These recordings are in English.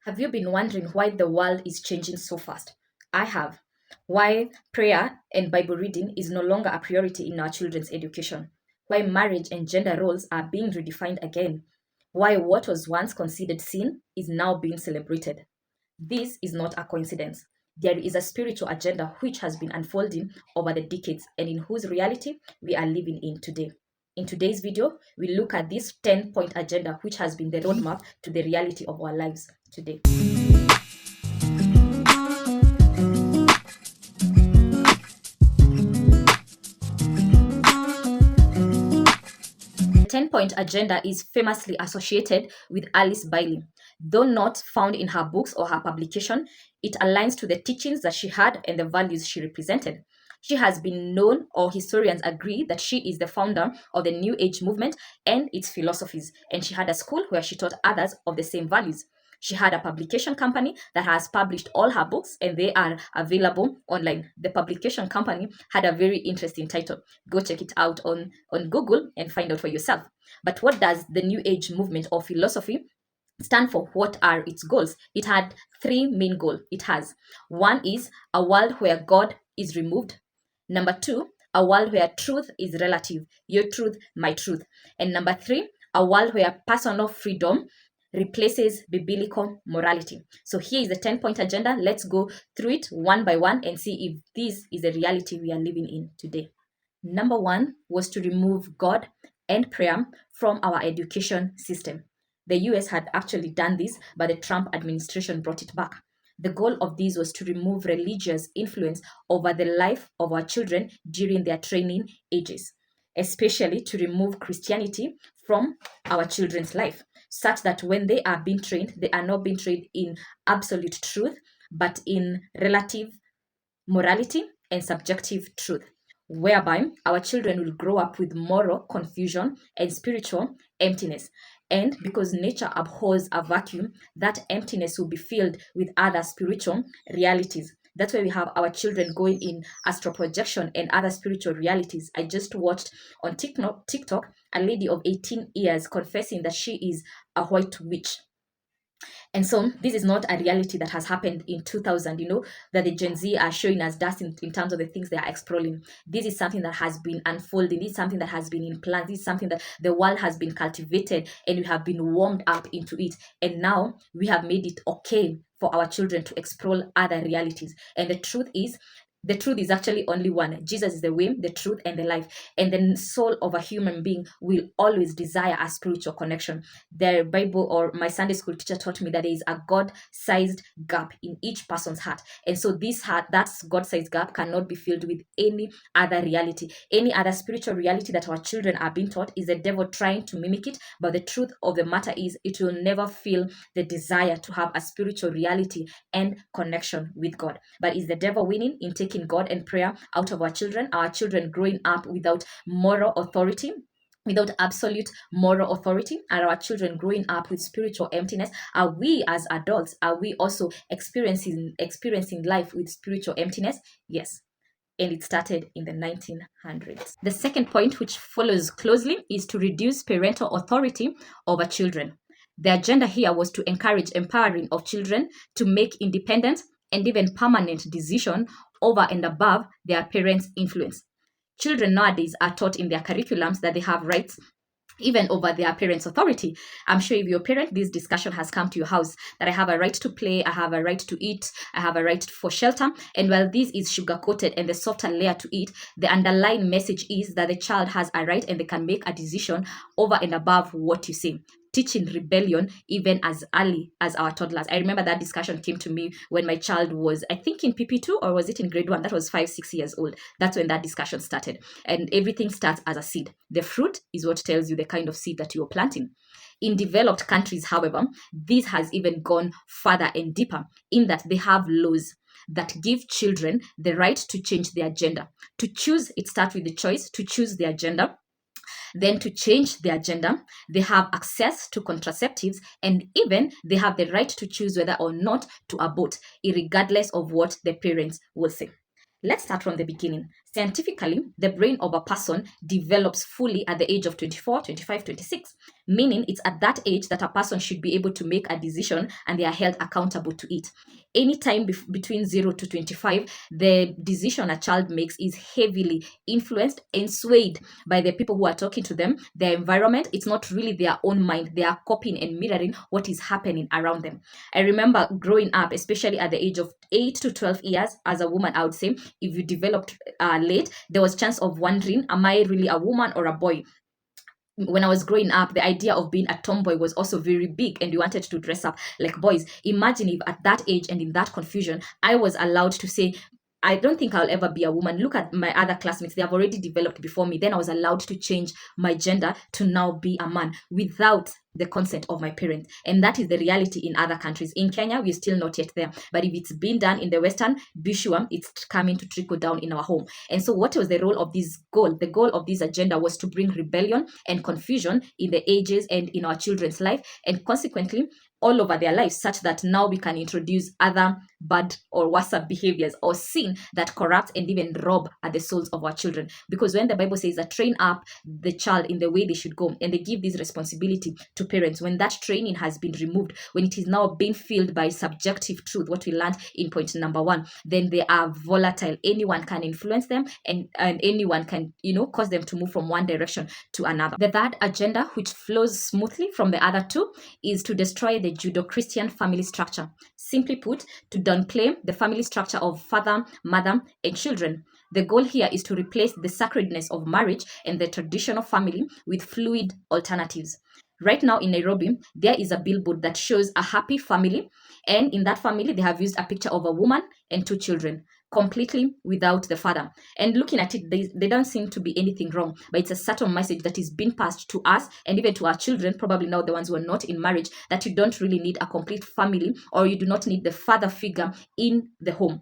Have you been wondering why the world is changing so fast? I have. Why prayer and Bible reading is no longer a priority in our children's education. Why marriage and gender roles are being redefined again. Why what was once considered sin is now being celebrated. This is not a coincidence. There is a spiritual agenda which has been unfolding over the decades and in whose reality we are living in today. In today's video, we look at this 10-point agenda which has been the roadmap to the reality of our lives today. The 10-point agenda is famously associated with Alice Bailey. Though not found in her books or her publication, it aligns to the teachings that she had and the values she represented. She has been known, or historians agree, that she is the founder of the New Age movement and its philosophies, and she had a school where she taught others of the same values. She had a publication company that has published all her books and they are available online. The publication company had a very interesting title. Go check it out on Google and find out for yourself. But what does the New Age movement or philosophy stand for? What are its goals? It had three main goals. It has one is a world where God is removed. Number two, a world where truth is relative, your truth, my truth. And number three, a world where personal freedom replaces biblical morality. So here is the 10-point agenda. Let's go through it one by one and see if this is a reality we are living in today. Number one was to remove God and prayer from our education system. The US had actually done this, but the Trump administration brought it back. The goal of this was to remove religious influence over the life of our children during their training ages, especially to remove Christianity from our children's life, such that when they are being trained, they are not being trained in absolute truth, but in relative morality and subjective truth, whereby our children will grow up with moral confusion and spiritual emptiness. And because nature abhors a vacuum, that emptiness will be filled with other spiritual realities. That's why we have our children going in astral projection and other spiritual realities. I just watched on TikTok a lady of 18 years confessing that she is a white witch. And so this is not a reality that has happened in 2000, that the Gen Z are showing us dust in terms of the things they are exploring. This is something that has been unfolding. This is something that has been in plan. This is something that the world has been cultivated and we have been warmed up into it. And now we have made it okay for our children to explore other realities. And the truth is actually only one. Jesus is the way, the truth, and the life. And the soul of a human being will always desire a spiritual connection. The Bible, or my Sunday school teacher taught me that there is a God-sized gap in each person's heart. And so this heart, that God-sized gap, cannot be filled with any other reality. Any other spiritual reality that our children are being taught is the devil trying to mimic it. But the truth of the matter is it will never feel the desire to have a spiritual reality and connection with God. But is the devil winning in taking God and prayer out of our children growing up without moral authority, without absolute moral authority? Are our children growing up with spiritual emptiness? Are we as adults, are we also experiencing life with spiritual emptiness? Yes. And it started in the 1900s. The second point, which follows closely, is to reduce parental authority over children. The agenda here was to encourage empowering of children to make independent and even permanent decision over and above their parents' influence. Children nowadays are taught in their curriculums that they have rights even over their parents' authority. I'm sure if you're a parent, this discussion has come to your house, that I have a right to play, I have a right to eat, I have a right for shelter. And while this is sugar-coated and the softer layer to it, the underlying message is that the child has a right and they can make a decision over and above what you say, teaching rebellion even as early as our toddlers. I remember that discussion came to me when my child was, I think, in PP2, or was it in grade 1? That was 5-6 years old. That's when that discussion started. And everything starts as a seed. The fruit is what tells you the kind of seed that you're planting. In developed countries, however, this has even gone further and deeper in that they have laws that give children the right to change their gender. To choose, it starts with the choice to choose their gender. Then to change their gender, they have access to contraceptives, and even they have the right to choose whether or not to abort, regardless of what the parents will say. Let's start from the beginning. Scientifically, the brain of a person develops fully at the age of 24, 25, 26, meaning it's at that age that a person should be able to make a decision and they are held accountable to it. Anytime between 0 to 25, the decision a child makes is heavily influenced and swayed by the people who are talking to them, their environment. It's not really their own mind. They are copying and mirroring what is happening around them. I remember growing up, especially at the age of 8 to 12 years, as a woman, I would say, if you developed late, there was chance of wondering, am I really a woman or a boy? When I was growing up, the idea of being a tomboy was also very big, and we wanted to dress up like boys. Imagine if at that age and in that confusion, I was allowed to say, I don't think I'll ever be a woman. Look at my other classmates. They have already developed before me. Then I was allowed to change my gender to now be a man without the consent of my parents. And that is the reality in other countries. In Kenya, we're still not yet there. But if it's been done in the Western, be sure it's coming to trickle down in our home. And so what was the role of this goal? The goal of this agenda was to bring rebellion and confusion in the ages and in our children's life, and consequently all over their lives, such that now we can introduce other bad or worse behaviors or sin that corrupts and even rob at the souls of our children. Because when the Bible says that train up the child in the way they should go, and they give this responsibility to parents, when that training has been removed, when it is now being filled by subjective truth, what we learned in point number 1, then they are volatile. Anyone can influence them, and anyone can, cause them to move from one direction to another. The third agenda, which flows smoothly from the other two, is to destroy the JudeoChristian family structure. Simply put, to downplay the family structure of father, mother, and children. The goal here is to replace the sacredness of marriage and the traditional family with fluid alternatives. Right now in Nairobi, there is a billboard that shows a happy family, and in that family, they have used a picture of a woman and 2 children, completely without the father. And looking at it, they don't seem to be anything wrong, but it's a subtle message that is being passed to us and even to our children, probably now the ones who are not in marriage, that you don't really need a complete family, or you do not need the father figure in the home.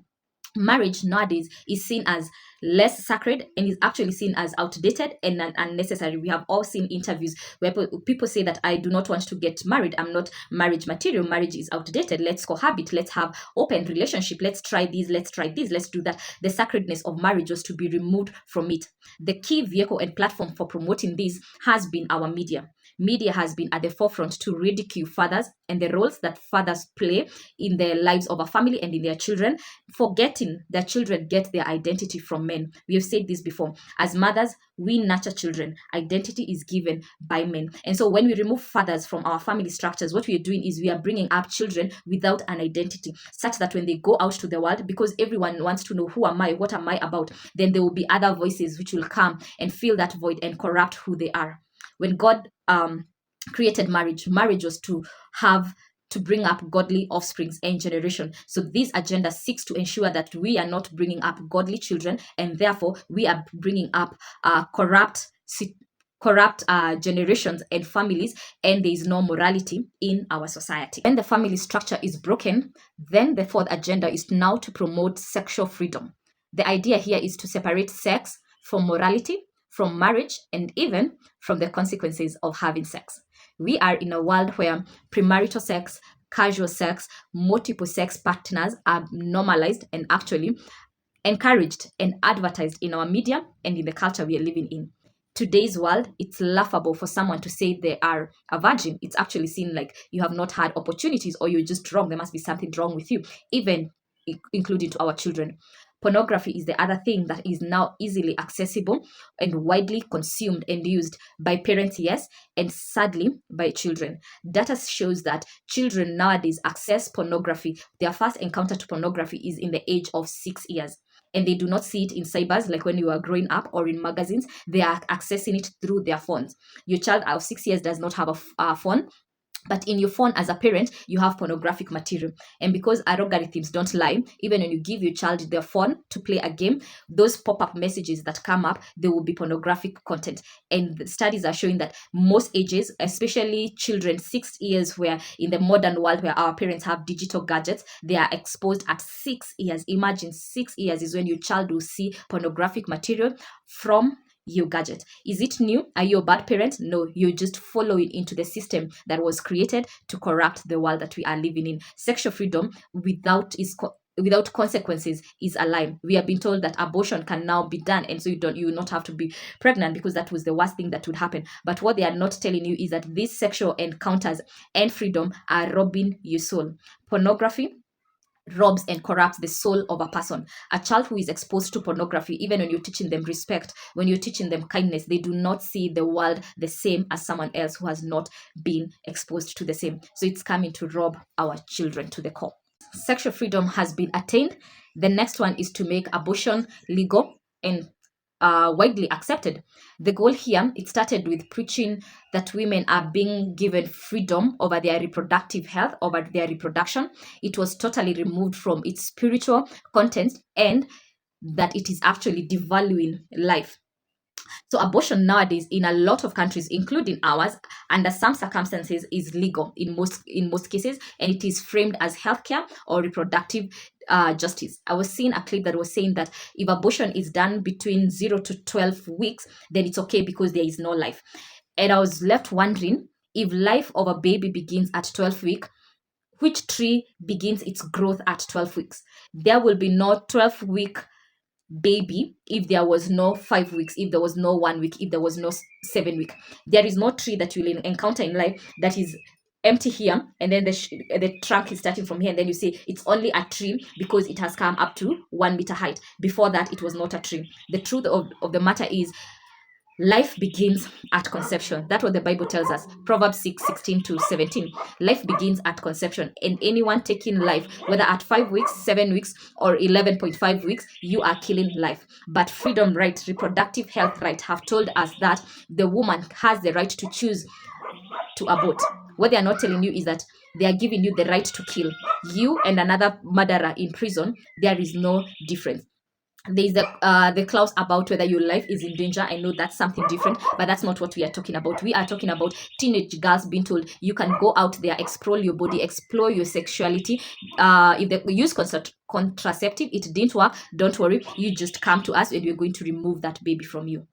Marriage nowadays is seen as less sacred and is actually seen as outdated and unnecessary. We have all seen interviews where people say that I do not want to get married. I'm not marriage material. Marriage is outdated. Let's cohabit. Let's have open relationship. Let's try this. Let's try this. Let's do that. The sacredness of marriage was to be removed from it. The key vehicle and platform for promoting this has been our media. Media has been at the forefront to ridicule fathers and the roles that fathers play in the lives of a family and in their children, forgetting that children get their identity from men. We have said this before. As mothers, we nurture children. Identity is given by men. And so when we remove fathers from our family structures, what we are doing is we are bringing up children without an identity, such that when they go out to the world, because everyone wants to know who am I, what am I about, then there will be other voices which will come and fill that void and corrupt who they are. When God created marriage was to bring up godly offsprings and generation. So this agenda seeks to ensure that we are not bringing up godly children, and therefore we are bringing up corrupt generations and families, and there is no morality in our society. When the family structure is broken, then the fourth agenda is now to promote sexual freedom. The idea here is to separate sex from morality, from marriage, and even from the consequences of having sex. We are in a world where premarital sex, casual sex, multiple sex partners are normalized and actually encouraged and advertised in our media and in the culture we are living in. Today's world, it's laughable for someone to say they are a virgin. It's actually seen like you have not had opportunities, or you're just wrong. There must be something wrong with you, even including to our children. Pornography is the other thing that is now easily accessible and widely consumed and used by parents, yes, and sadly by children. Data shows that children nowadays access pornography. Their first encounter to pornography is in the age of 6 years. And they do not see it in cybers like when you are growing up, or in magazines. They are accessing it through their phones. Your child of 6 years does not have a phone, but in your phone as a parent, you have pornographic material. And because algorithms don't lie, even when you give your child their phone to play a game, those pop-up messages that come up, there will be pornographic content. And the studies are showing that most ages, especially children 6 years, where in the modern world where our parents have digital gadgets, they are exposed at 6 years. Imagine 6 years is when your child will see pornographic material from your gadget. Is it new? Are you a bad parent? No, you're just following into the system that was created to corrupt the world that we are living in. Sexual freedom without consequences is a lie. We have been told that abortion can now be done, and so you will not have to be pregnant, because that was the worst thing that would happen. But what they are not telling you is that these sexual encounters and freedom are robbing your soul. Pornography robs and corrupts the soul of a person. A child who is exposed to pornography, even when you're teaching them respect, when you're teaching them kindness, they do not see the world the same as someone else who has not been exposed to the same. So it's coming to rob our children to the core. Sexual freedom has been attained. The next one is to make abortion legal and widely accepted. The goal here, it started with preaching that women are being given freedom over their reproductive health, over their reproduction. It was totally removed from its spiritual content, and that it is actually devaluing life. So abortion nowadays in a lot of countries, including ours, under some circumstances is legal in most cases, and it is framed as healthcare or reproductive justice. I was seeing a clip that was saying that if abortion is done between 0 to 12 weeks, then it's okay because there is no life. And I was left wondering, if life of a baby begins at 12 weeks, which tree begins its growth at 12 weeks? There will be no 12-week baby if there was no 5 weeks, if there was no 1 week, if there was no 7 week. There is no tree that you will encounter in life that is empty here, and then the trunk is starting from here, and then you say it's only a tree because it has come up to 1 meter height. Before that, it was not a tree. The truth of the matter is, life begins at conception. That's what the Bible tells us. Proverbs 6:16 to 17. Life begins at conception. And anyone taking life, whether at 5 weeks, 7 weeks, or 11.5 weeks, you are killing life. But freedom rights, reproductive health rights have told us that the woman has the right to choose to abort. What they are not telling you is that they are giving you the right to kill. You and another murderer in prison, there is no difference. There's the clause about whether your life is in danger. I know that's something different, but that's not what we are talking about. We are talking about teenage girls being told you can go out there, explore your body, explore your sexuality. If they use contraceptive, it didn't work, don't worry, you just come to us and we're going to remove that baby from you.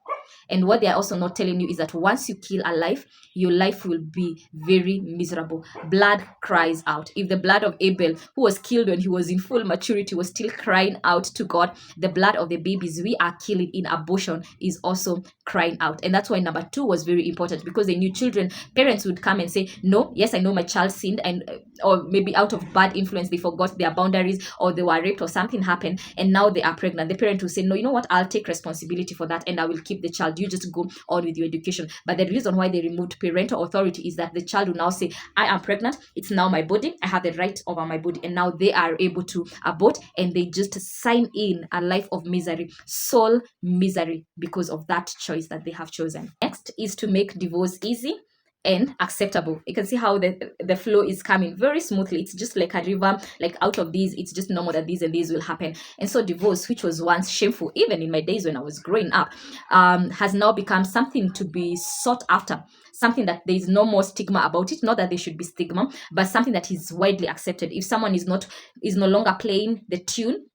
And what they are also not telling you is that once you kill a life, your life will be very miserable. Blood cries out. If the blood of Abel, who was killed when he was in full maturity, was still crying out to God, the blood of the babies we are killing in abortion is also crying out. And that's why number 2 was very important, because they knew children, parents would come and say, no, yes, I know my child sinned, and or maybe out of bad influence, they forgot their boundaries, or they were raped, or something happened, and now they are pregnant. The parent will say, no, you know what, I'll take responsibility for that, and I will keep the child. You just go on with your education. But the reason why they removed parental authority is that the child will now say, I am pregnant, it's now my body, I have the right over my body. And now they are able to abort, and they just sign in a life of misery, soul misery, because of that choice that they have chosen. Next is to make divorce easy and acceptable. You can see how the flow is coming very smoothly. It's just like a river, like out of these, it's just normal that these and these will happen. And so divorce, which was once shameful, even in my days when I was growing up, has now become something to be sought after, something that there is no more stigma about it. Not that there should be stigma, but something that is widely accepted. If someone is no longer playing the tune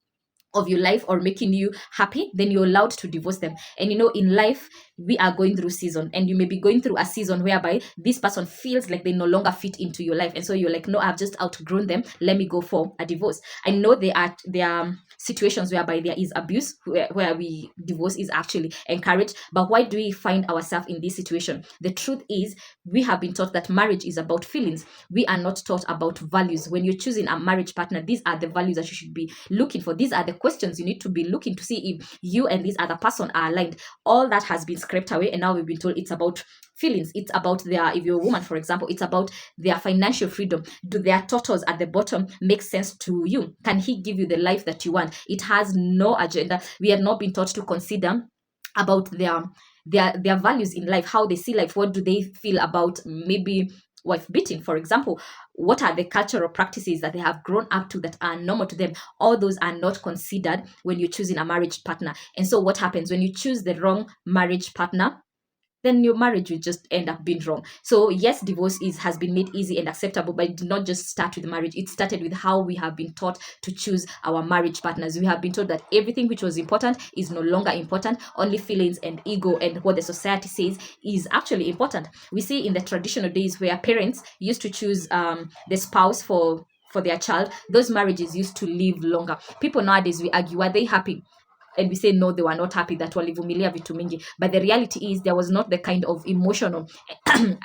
of your life or making you happy, then you're allowed to divorce them. And in life, we are going through season, and you may be going through a season whereby this person feels like they no longer fit into your life, and so you're like, no, I've just outgrown them, let me go for a divorce. I know there are situations whereby there is abuse, where divorce is actually encouraged. But why do we find ourselves in this situation? The truth is, we have been taught that marriage is about feelings. We are not taught about values. When you're choosing a marriage partner, these are the values that you should be looking for. These are the questions you need to be looking to see if you and this other person are aligned. All that has been scraped away, and now we've been told it's about feelings. It's about if you're a woman, for example, it's about their financial freedom. Do their totals at the bottom make sense to you? Can he give you the life that you want? It has no agenda. We have not been taught to consider about their values in life, how they see life. What do they feel about maybe wife beating, for example? What are the cultural practices that they have grown up to that are normal to them? All those are not considered when you're choosing a marriage partner. And so what happens when you choose the wrong marriage partner? Then your marriage will just end up being wrong. So yes, divorce has been made easy and acceptable, but it did not just start with marriage. It started with how we have been taught to choose our marriage partners. We have been told that everything which was important is no longer important. Only feelings and ego and what the society says is actually important. We see in the traditional days where parents used to choose the spouse for for their child, those marriages used to live longer. People nowadays, we argue, were they happy? And we say no, they were not happy, that walivumilia vitu mingi. But the reality is there was not the kind of emotional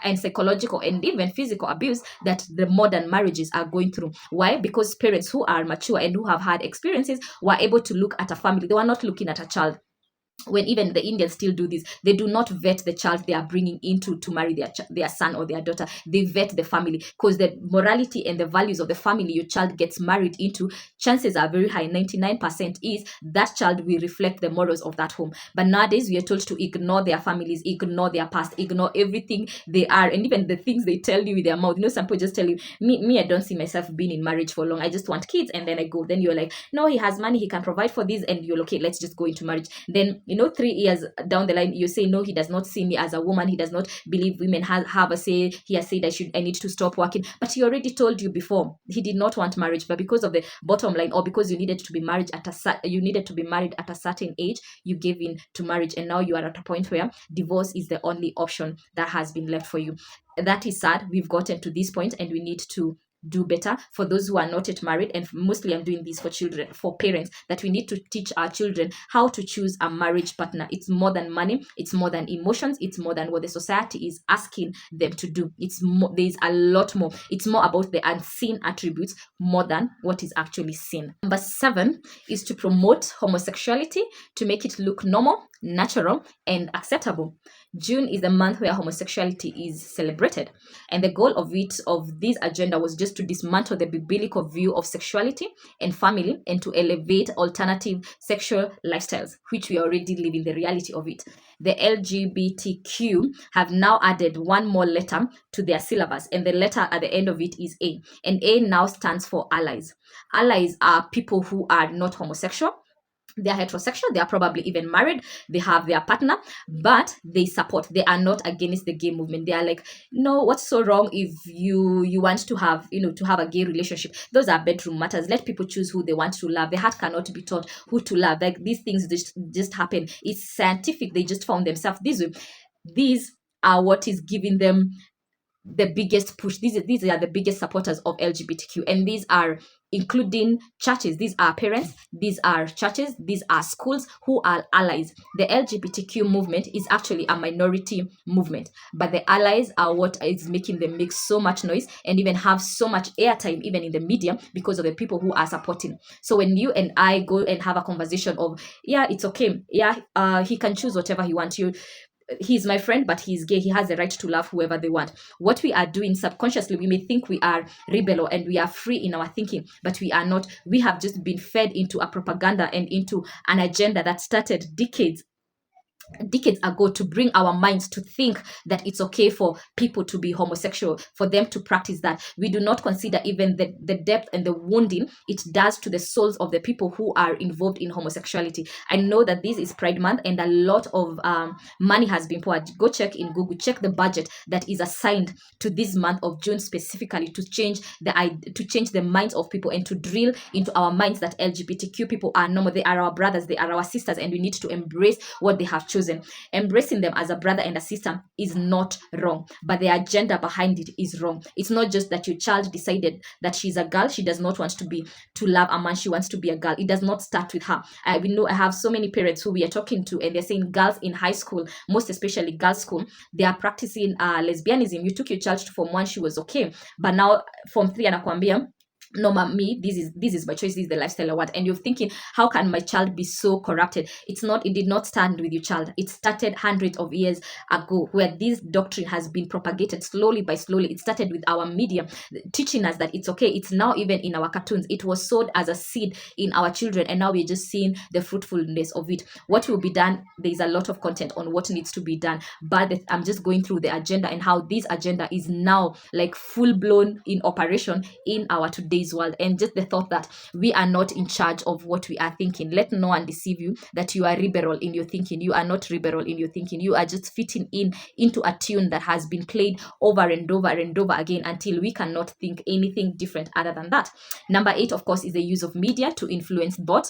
and psychological and even physical abuse that the modern marriages are going through. Why? Because parents who are mature and who have had experiences were able to look at a family. They were not looking at a child. When even the Indians still do this, they do not vet the child they are bringing into to marry their son or their daughter. They vet the family, because the morality and the values of the family your child gets married into, chances are very high, 99% is that child will reflect the morals of that home. But nowadays we are told to ignore their families, ignore their past, ignore everything they are, and even the things they tell you with their mouth. Some people just tell you, me I don't see myself being in marriage for long, I just want kids, and then I go. Then you're like, no, he has money, he can provide for this, and you're okay, let's just go into marriage. Then 3 years down the line, you say, no, he does not see me as a woman, he does not believe women have a say, he has said I need to stop working. But he already told you before he did not want marriage, but because of the bottom line, or because you needed to be married at a certain age, you gave in to marriage, and now you are at a point where divorce is the only option that has been left for you. That is sad. We've gotten to this point, and we need to do better. For those who are not yet married, and mostly I'm doing this for parents, that we need to teach our children how to choose a marriage partner. It's more than money, it's more than emotions, it's more than what the society is asking them to do. There's a lot more. It's more about the unseen attributes more than what is actually seen. Number 7 is to promote homosexuality, to make it look normal, natural, and acceptable. June is the month where homosexuality is celebrated, and the goal of this agenda was just to dismantle the biblical view of sexuality and family, and to elevate alternative sexual lifestyles, which we already live in the reality of it. The LGBTQ have now added one more letter to their syllabus, and the letter at the end of it is A, and A now stands for allies. Allies are people who are not homosexual. They're heterosexual, they are probably even married, they have their partner, but they support. They are not against the gay movement. They are like, no, what's so wrong if you want to have a gay relationship? Those are bedroom matters. Let people choose who they want to love. The heart cannot be taught who to love. Like, these things just happen. It's scientific. They just found themselves this way. These are what is giving them the biggest push. These are the biggest supporters of LGBTQ, and these are including churches. These are parents, these are churches, these are schools who are allies. The LGBTQ movement is actually a minority movement, but the allies are what is making them make so much noise and even have so much airtime even in the media, because of the people who are supporting. So when you and I go and have a conversation of, yeah, it's okay, yeah, he can choose whatever he wants, he's my friend, but he's gay, he has the right to love whoever they want. What we are doing subconsciously, we may think we are rebel and we are free in our thinking, but we are not. We have just been fed into a propaganda and into an agenda that started decades ago, to bring our minds to think that it's okay for people to be homosexual, for them to practice that. We do not consider even the depth and the wounding it does to the souls of the people who are involved in homosexuality. I know that this is Pride Month and a lot of money has been poured. Go check in Google, check the budget that is assigned to this month of June specifically, to change the minds of people and to drill into our minds that LGBTQ people are normal. They are our brothers, they are our sisters, and we need to embrace what they have chosen. Embracing them as a brother and a sister is not wrong, but the agenda behind it is wrong. It's not just that your child decided that she's a girl, she does not want to love a man, she wants to be a girl. It does not start with her. I have so many parents who we are talking to, and they're saying girls in high school, most especially girls' school, they are practicing lesbianism. You took your child to Form 1, she was okay, but now Form 3 anakuambia, no, me, this is my choice, this is the lifestyle I want. And you're thinking, how can my child be so corrupted? It did not stand with your child. It started hundreds of years ago, where this doctrine has been propagated slowly by slowly. It started with our media teaching us that it's okay. It's now even in our cartoons. It was sowed as a seed in our children, and now we're just seeing the fruitfulness of it. What will be done, there's a lot of content on what needs to be done, but I'm just going through the agenda and how this agenda is now like full-blown in operation in our today's world. And just the thought that we are not in charge of what we are thinking. Let no one deceive you that you are liberal in your thinking. You are not liberal in your thinking. You are just fitting into a tune that has been played over and over and over again until we cannot think anything different other than that. Number 8, of course, is the use of media to influence thought.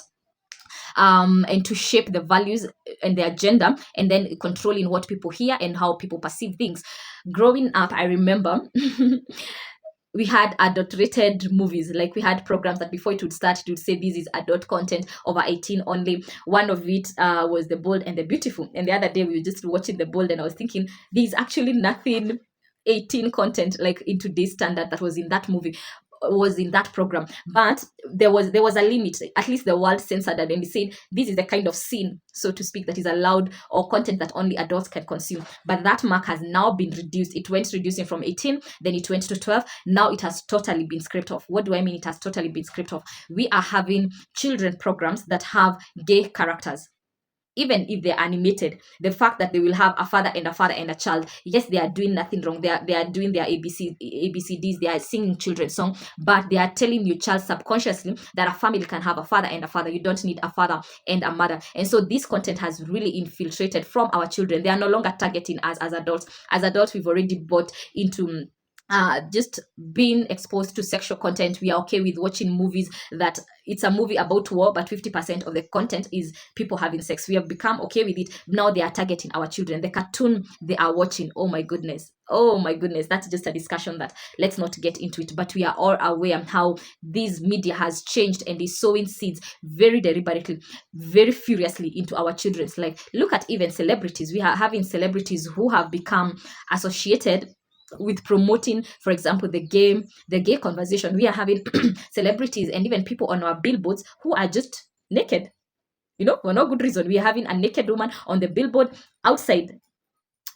And to shape the values and the agenda, and then controlling what people hear and how people perceive things. Growing up, I remember we had adult-rated movies. Like, we had programs that before it would start, it would say this is adult content, over 18 only. One of it was The Bold and the Beautiful. And the other day we were just watching The Bold, and I was thinking, there's actually nothing 18 content like in today's standard that was in that movie, was in that program. But there was a limit. At least the world censored it, and it said this is the kind of sin, so to speak, that is allowed, or content that only adults can consume. But that mark has now been reduced. It went reducing from 18, then it went to 12. Now it has totally been scraped off. What do I mean it has totally been scraped off? We are having children programs that have gay characters. Even if they're animated, the fact that they will have a father and a child, yes, they are doing nothing wrong. They are doing their ABCDs, they are singing children's song, but they are telling your child subconsciously that a family can have a father and a father. You don't need a father and a mother. And so this content has really infiltrated from our children. They are no longer targeting us as adults. As adults, we've already bought into just being exposed to sexual content. We are okay with watching movies that it's a movie about war, but 50% of the content is people having sex. We have become okay with it. Now they are targeting our children. The cartoon they are watching, oh my goodness, that's just a discussion that let's not get into it. But we are all aware how this media has changed and is sowing seeds very deliberately, very furiously into our children's life. Look at even celebrities. We are having celebrities who have become associated with promoting, for example, the gay conversation. We are having celebrities and even people on our billboards who are just naked, for no good reason. We are having a naked woman on the billboard outside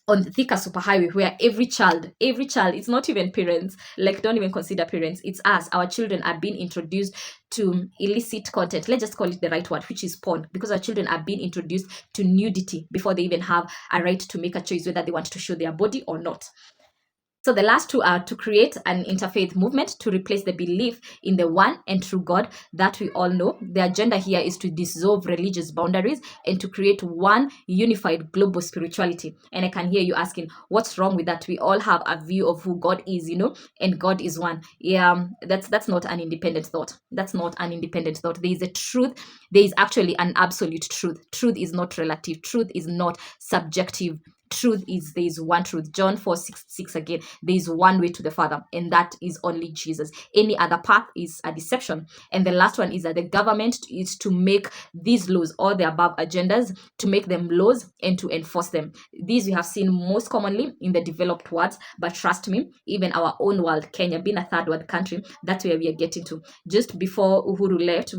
on the Thika superhighway, where every child, it's not even parents, like, don't even consider parents, it's us, our children are being introduced to illicit content. Let's just call it the right word, which is porn, because our children are being introduced to nudity before they even have a right to make a choice whether they want to show their body or not. So the last two are to create an interfaith movement to replace the belief in the one and true God that we all know. The agenda here is to dissolve religious boundaries and to create one unified global spirituality. And I can hear you asking, what's wrong with that? We all have a view of who God is, and God is one. Yeah, that's not an independent thought. That's not an independent thought. There is a truth. There is actually an absolute truth. Truth is not relative. Truth is not subjective. Truth is, there is one truth. John 4:6 again, there is one way to the Father, and that is only Jesus. Any other path is a deception. And the last one is that the government is to make these laws, all the above agendas, to make them laws and to enforce them. These we have seen most commonly in the developed world, but trust me, even our own world, Kenya being a third world country, that's where we are getting to. Just before Uhuru left,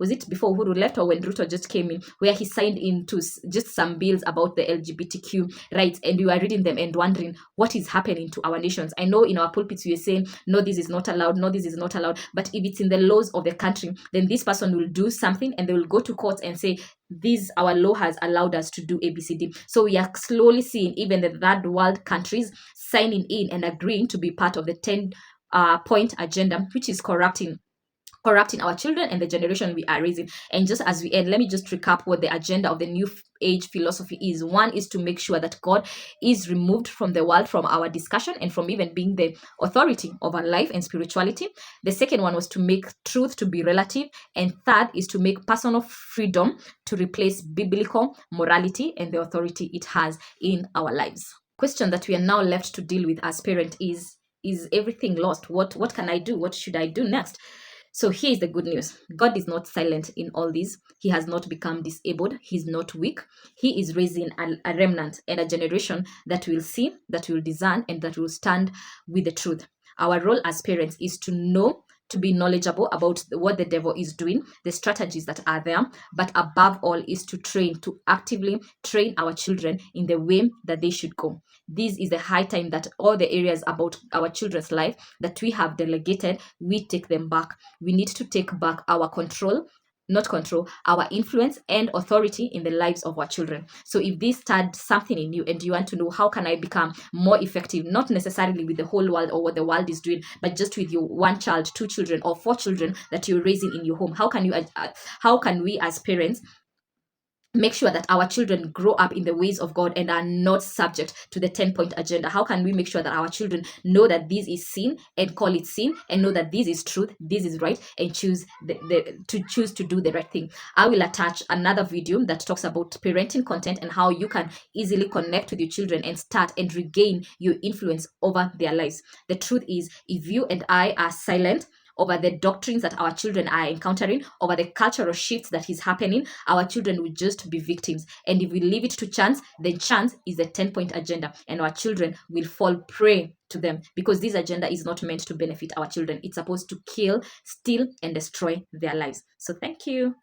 was it before Uhuru left or when Ruto just came in, where he signed into just some bills about the LGBTQ rights, and we were reading them and wondering what is happening to our nations. I know in our pulpits we are saying, no, this is not allowed, no, this is not allowed, but if it's in the laws of the country, then this person will do something and they will go to court and say, our law has allowed us to do ABCD. So we are slowly seeing even the third world countries signing in and agreeing to be part of the 10-point agenda, which is corrupting our children and the generation we are raising. And just as we end, let me just recap what the agenda of the new age philosophy is. One is to make sure that God is removed from the world, from our discussion, and from even being the authority of our life and spirituality. The second one was to make truth to be relative. And third is to make personal freedom to replace biblical morality and the authority it has in our lives. Question that we are now left to deal with as parents is everything lost? What can I do? What should I do next? So here is the good news. God is not silent in all this. He has not become disabled. He's not weak. He is raising a remnant and a generation that will see, that will discern, and that will stand with the truth. Our role as parents is to know, to be knowledgeable about what the devil is doing, the strategies that are there, but above all is to actively train our children in the way that they should go. This is a high time that all the areas about our children's life that we have delegated, we take them back. We need to take back our our influence and authority in the lives of our children. So if this started something in you and you want to know how can I become more effective, not necessarily with the whole world or what the world is doing, but just with your one child, two children, or four children that you're raising in your home, how can we as parents make sure that our children grow up in the ways of God and are not subject to the 10-point agenda? How can we make sure that our children know that this is sin and call it sin, and know that this is truth, this is right, and choose to do the right thing? I will attach another video that talks about parenting content and how you can easily connect with your children and start and regain your influence over their lives. The truth is, if you and I are silent over the doctrines that our children are encountering, over the cultural shifts that is happening, our children will just be victims. And if we leave it to chance, then chance is a 10-point agenda, and our children will fall prey to them, because this agenda is not meant to benefit our children. It's supposed to kill, steal, and destroy their lives. So thank you.